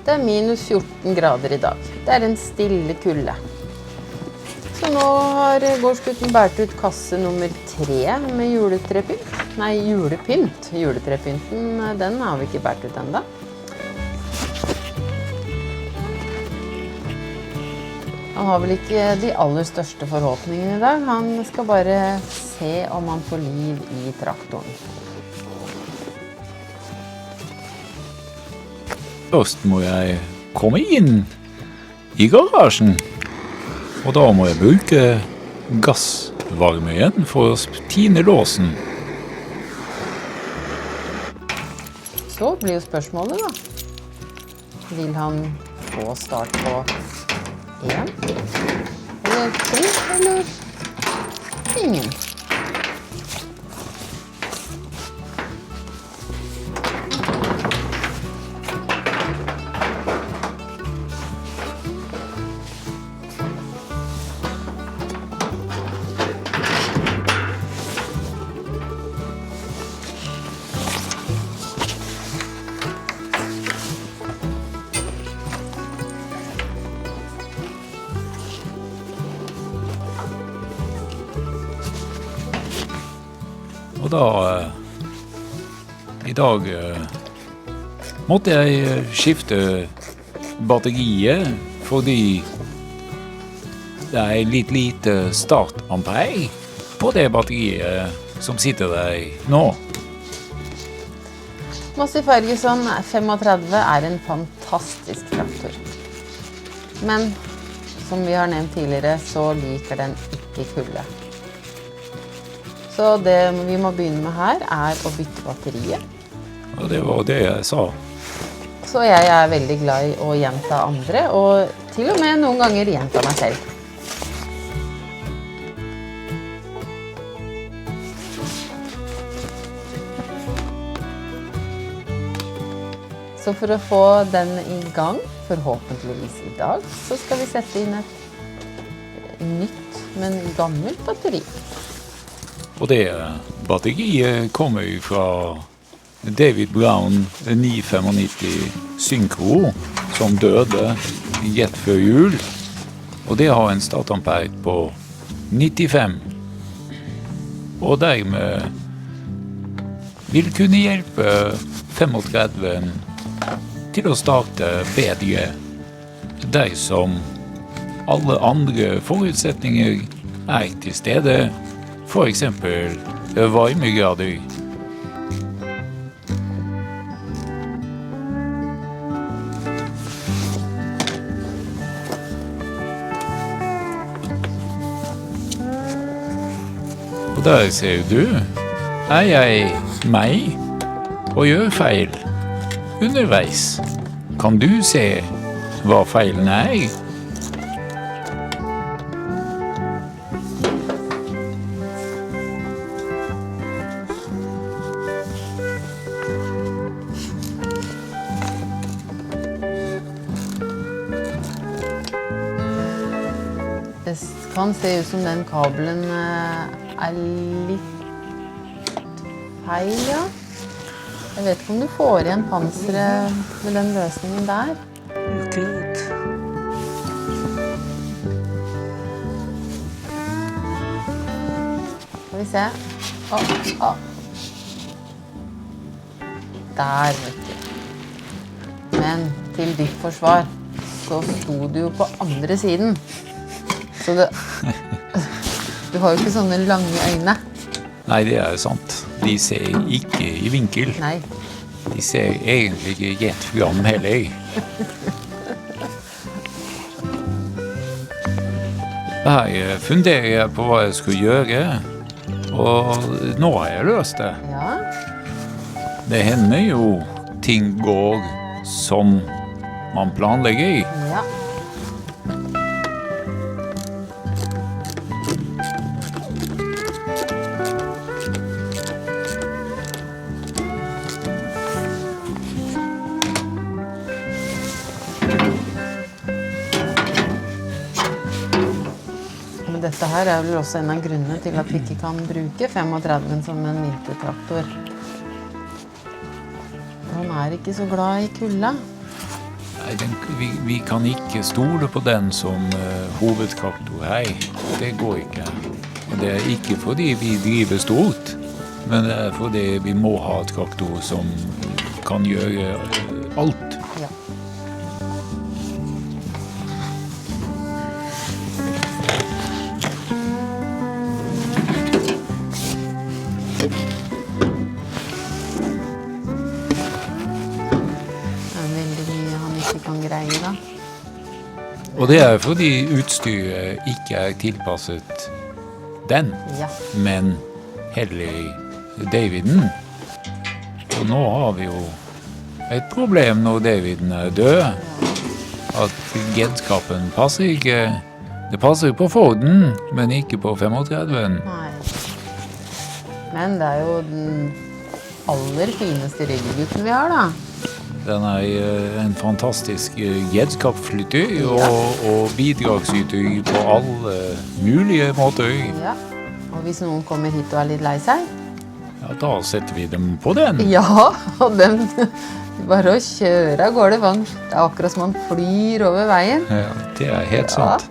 Det minus 14 grader I dag. Det en stille kulde. Så nå har gårdsgutten bært ut kasse nummer 3 med juletrepynt. Nei, julepynt. Juletrepynten, den har vi ikke bært ut enda. Han har vel ikke de aller største forhåpningene I dag. Han skal bare se om han får liv I traktoren. Først må jeg komme inn I garasjen. Og da må jeg bruke gassvarme igjen for å tine låsen. Så blir jo spørsmålet da. Vil han få start på 1? Eller 2? Eller ingen? Og da, I dag måtte jeg skifte batteriet fordi det litt lite startampere på det batteriet som sitter der nå. Massey Ferguson 35 en fantastisk traktor. Men som vi har nevnt tidligere, så liker den ikke kulde. Så det vi må begynne med her å bytte batteriet. Og det var det jeg sa. Så jeg veldig glad I å gjenta andre, og til og med noen ganger gjenta meg selv. Så for å få den I gang, forhåpentligvis I dag, så skal vi sette inn et nytt, men gammelt batteri. Og det batteriet kommer fra David Brown 995 Synchro, som døde rett før jul. Og det har en startampere på 95. Og dermed vil kunne hjelpe 35 til å starte bedre dersom alle andre forutsetninger til stede. For eksempel varmegrader. Og der ser du, jeg meg og gjør feil underveis. Kan du se hva feilen Det kan se ut som den kabelen litt feil, ja. Jeg vet ikke om du får igjen panseret med den løsningen der. Kult. Skal vi se. Der, vet du. Men til ditt forsvar, så sto du jo på andre siden. Så du har jo ikke sånne lange øyne. Nei, det sant. De ser ikke I vinkel. Nei. De ser egentlig ikke rett fram heller. Her funderer jeg på hva jeg skulle gjøre, og nå har jeg løst det. Ja. Det hender jo ting går som man planlegger. Ja. Dette her vel også en av grunnene til at vi ikke kan bruke 35 som en vintertraktor. Han ikke så glad I kulda. Nei, vi kan ikke stole på den som hovedtraktor. Hei, det går ikke. Og det er ikke fordi vi driver stort, men det er fordi vi må ha traktor som kan gjøre alt. Ja. Det er veldig mye han ikke kan greie da. Og det er fordi utstyret ikke er tilpasset den, Ja. men heller Daviden. Og nå har vi jo et problem når Daviden er død, at genskapen passer ikke. Det passer på Forden, men ikke på 35. Nei. Men det er jo den aller fineste ryggegutten vi har da. Den er en fantastisk genskapsflytter og bidragsyter på alle mulige måter. Ja. Og hvis noen kommer hit og er litt lei seg, Ja, da setter vi dem på den. ja, og dem bare å kjøre av gårde, for det er akkurat som han flyr over veien. Ja, det er helt Ja. sant.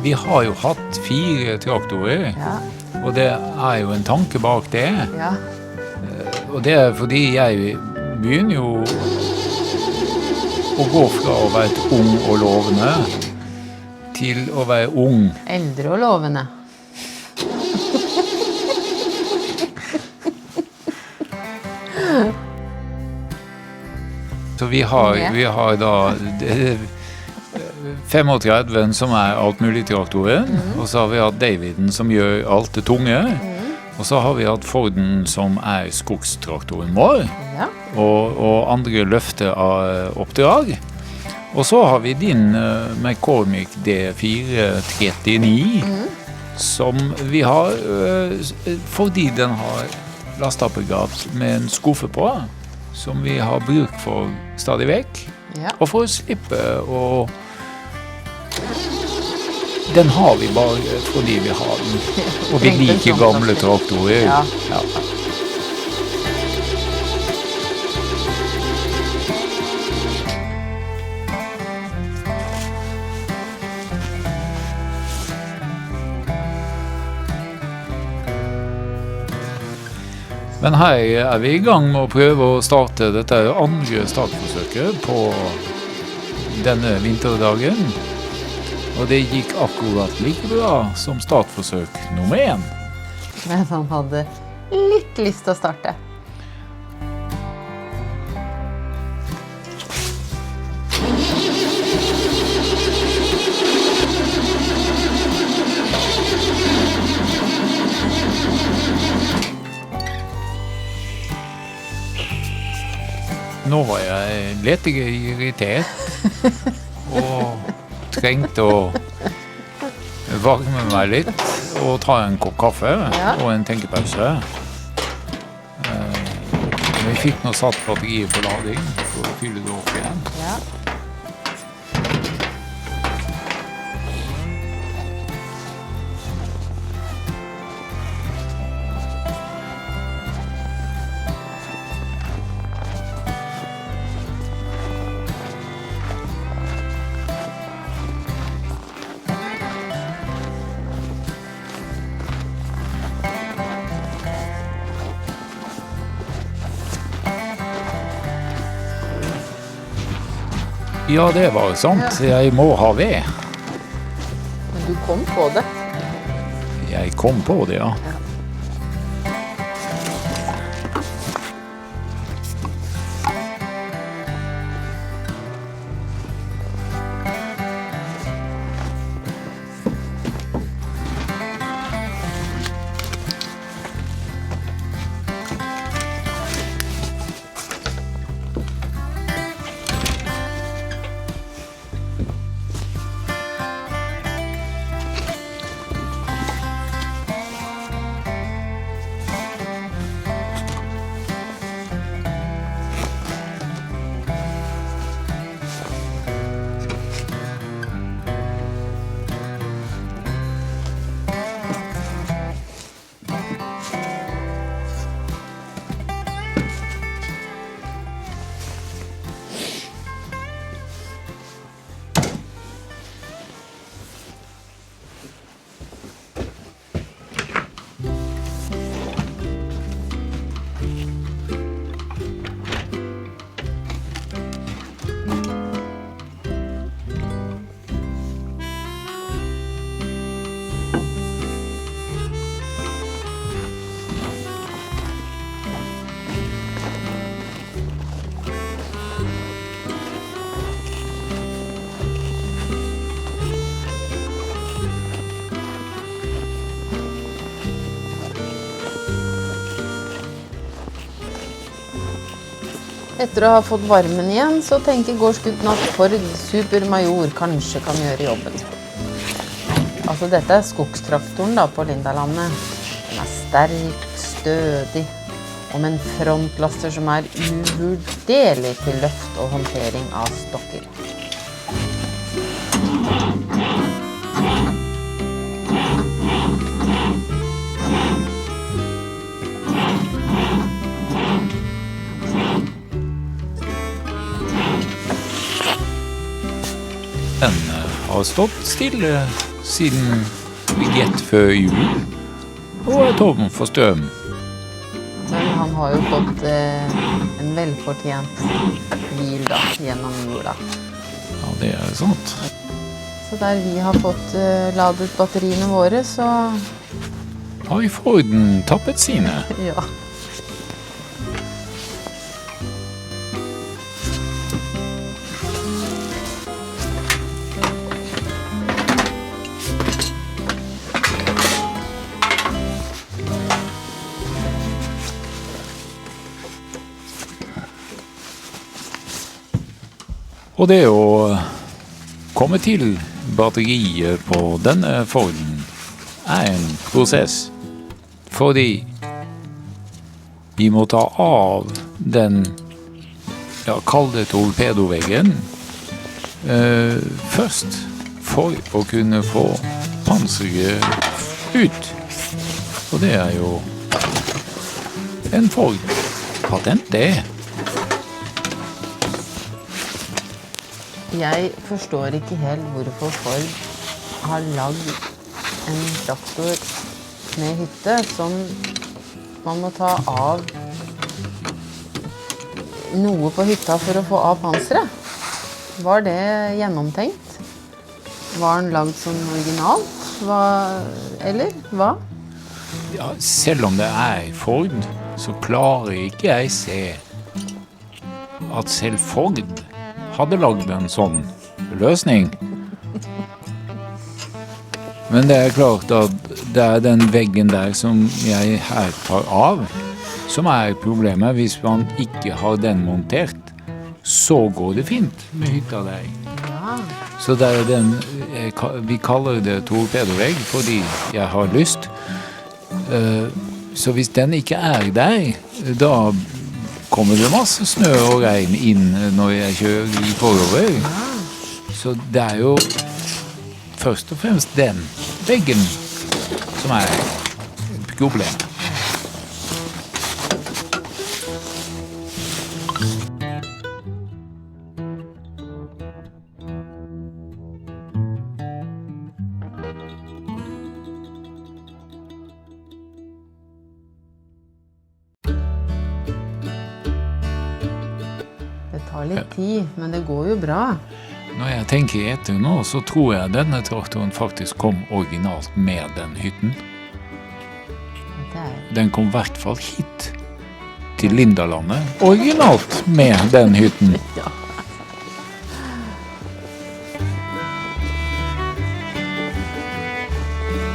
Vi har jo hatt 4 traktorer, Ja, og det er jo en tanke bak det. ja, Og det er fordi jeg begynner jo å gå fra å være et ung og lovende til å være ung. eldre og lovende. Så vi har da 35 som er alt mulig traktoren, og så har vi hatt Daviden som gjør alt det tunge, og så har vi hatt Forden som er skogstraktoren vår, Ja, og andre løfter av oppdrag. Og så har vi din McCormick D439, som vi har fordi den har lasteapparaat med en skuffe på, som vi har bruk for stadig vekk, ja. og for å slippe å... Den har vi bare fordi vi har den, og vi Tenkte liker sånn gamle faktisk. traktorer. Ja. Ja. Men her er vi i gang med å prøve å starte dette andre startforsøket på denne vinterdagen. Og det gikk akkurat like bra som startforsøk nummer 1. Men han hadde litt lyst til å starte. Nå var jeg litt irritert og trengte å varme meg litt og ta en kopp kaffe Ja. og en tenkepause. Vi fikk nå satt batteriet på lading for å fylle det opp igjen. Ja. Ja, det var sant. Jeg må ha ved. Men du kom på det. Jeg kom på det, ja. Etter å ha fått varmen igjen, så tenker gårdsgutten at Ford Super Major kanskje kan gjøre jobben. Altså, dette er skogstraktoren da på Lindalandet. Den er sterk, stødig, og med en frontlaster som er uvurderlig til løft og håndtering av stokker. Den har stått stille siden rett før jul, og er tom for strøm. Men han har jo fått en velfortjent hvil da, gjennom jula. Ja, det er sant. Så der vi har fått ladet batteriene våre, så Har Forden tappet sine? ja. Og det å komme til batteriet på denne Forden er en prosess. Fordi vi må ta av den, ja, kall det torpedoveggen, først for å kunne få panseret ut. Og det er jo en Ford-patent, det. Jeg forstår ikke helt hvorfor Ford har lagd en traktor med hytte som man må ta av noe på hytta for å få av panseret. Var det gjennomtenkt? Var den lagd som originalt? Eller hva? Ja, selv om det er Ford, så klarer ikke jeg se at selv Ford hadde lagd en sånn løsning. Men det er klart at det er den veggen der som jeg her tar av, som er problemet. Hvis man ikke har den montert, så går det fint med hytta der. Ja. Så det er den, vi kaller det torpedovegg fordi jeg har lyst. Så hvis den ikke er der, da kommer det masse snø og regn inn når jeg kjører i forover. Så det er jo først og fremst den veggen som er et problem. Det tar litt tid, men det går jo bra. Når jeg tenker etter nå, så tror jeg denne traktoren faktisk kom originalt med den hytten. Det er Den kom i hvert fall hit til Lindalandet originalt med den hytten. ja.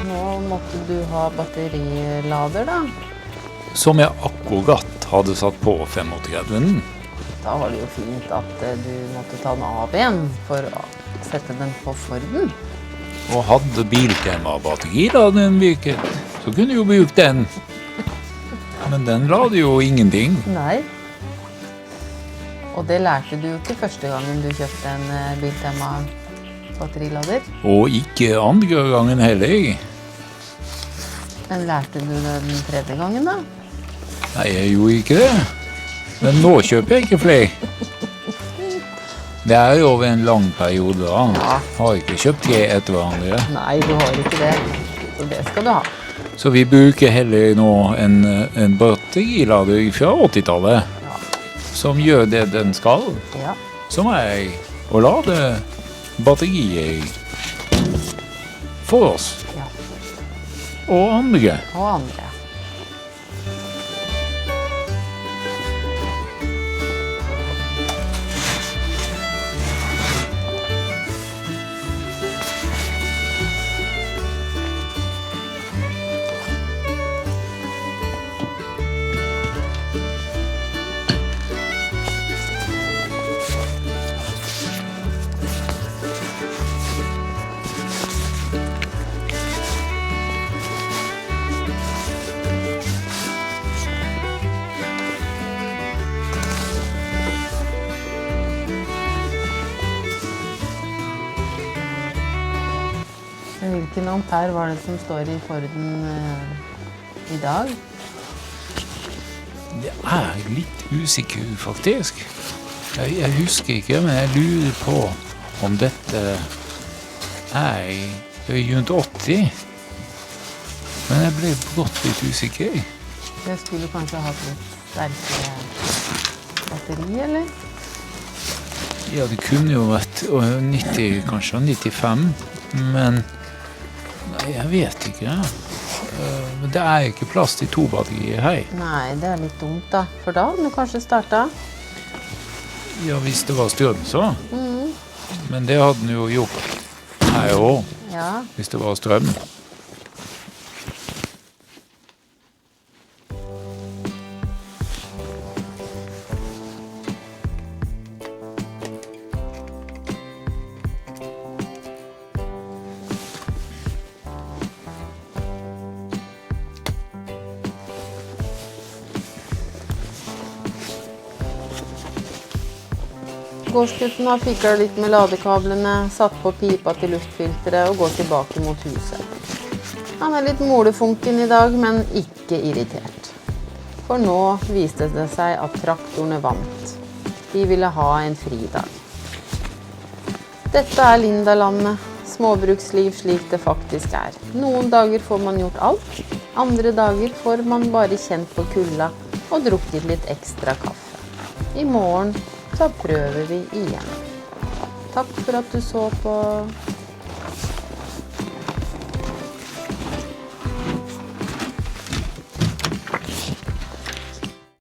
Nå måtte du ha batterilader da. Som jeg akkurat hadde satt på 35. Da var det jo fint at du måtte ta den av igjen for å sette den på Forden. Og hadde Biltema-batteri da den virket, så kunne du jo bruke den. Men den la det jo ingenting. Nei. Og det lærte du jo ikke første gangen du kjøpte en Biltema batterilader. Og ikke andre gangen heller. Men lærte du det den tredje gangen da? Nei, jeg gjorde ikke det. Men nå kjøper jeg ikke flere. Det er jo over en lang periode da. Ja. Har ikke kjøpt 3 etter hverandre. Nei, du har ikke det. Så det skal du ha. Så vi bruker heller nå en batterilader fra 80-tallet. Ja. Som gjør det den skal. Ja. Som er å lade batterier for oss. Ja. Og andre. Og andre. Hvilken ampere var det som står i Forden i dag? Det er litt usikker, faktisk. Jeg husker ikke, men jeg lurer på om dette er rundt 80. Men jeg ble godt litt usikker. Jeg skulle kanskje hatt litt sterkere batteri, eller? Ja, det kunne jo vært 90, kanskje 95, men nei, jeg vet ikke. Men det er ikke plass til 2 batterier her. Nei, det er litt dumt da. For da hadde du kanskje startet. Ja, hvis det var strøm så. Men det hadde den jo gjort her også, Ja, hvis det var strøm. gårdsgutten har fiklet litt med ladekablene, satt på pipa til luftfilteret og går tilbake mot huset. Han er litt molefunken i dag, men ikke irritert. For nå viste det seg at traktorene vant. De ville ha en fridag. Dette er Lindalandet, småbruksliv slik det faktisk er. Noen dager får man gjort alt, andre dager får man bare kjent på kulda og drukket litt ekstra kaffe. I morgen så prøver vi igjen. Takk for at du så på.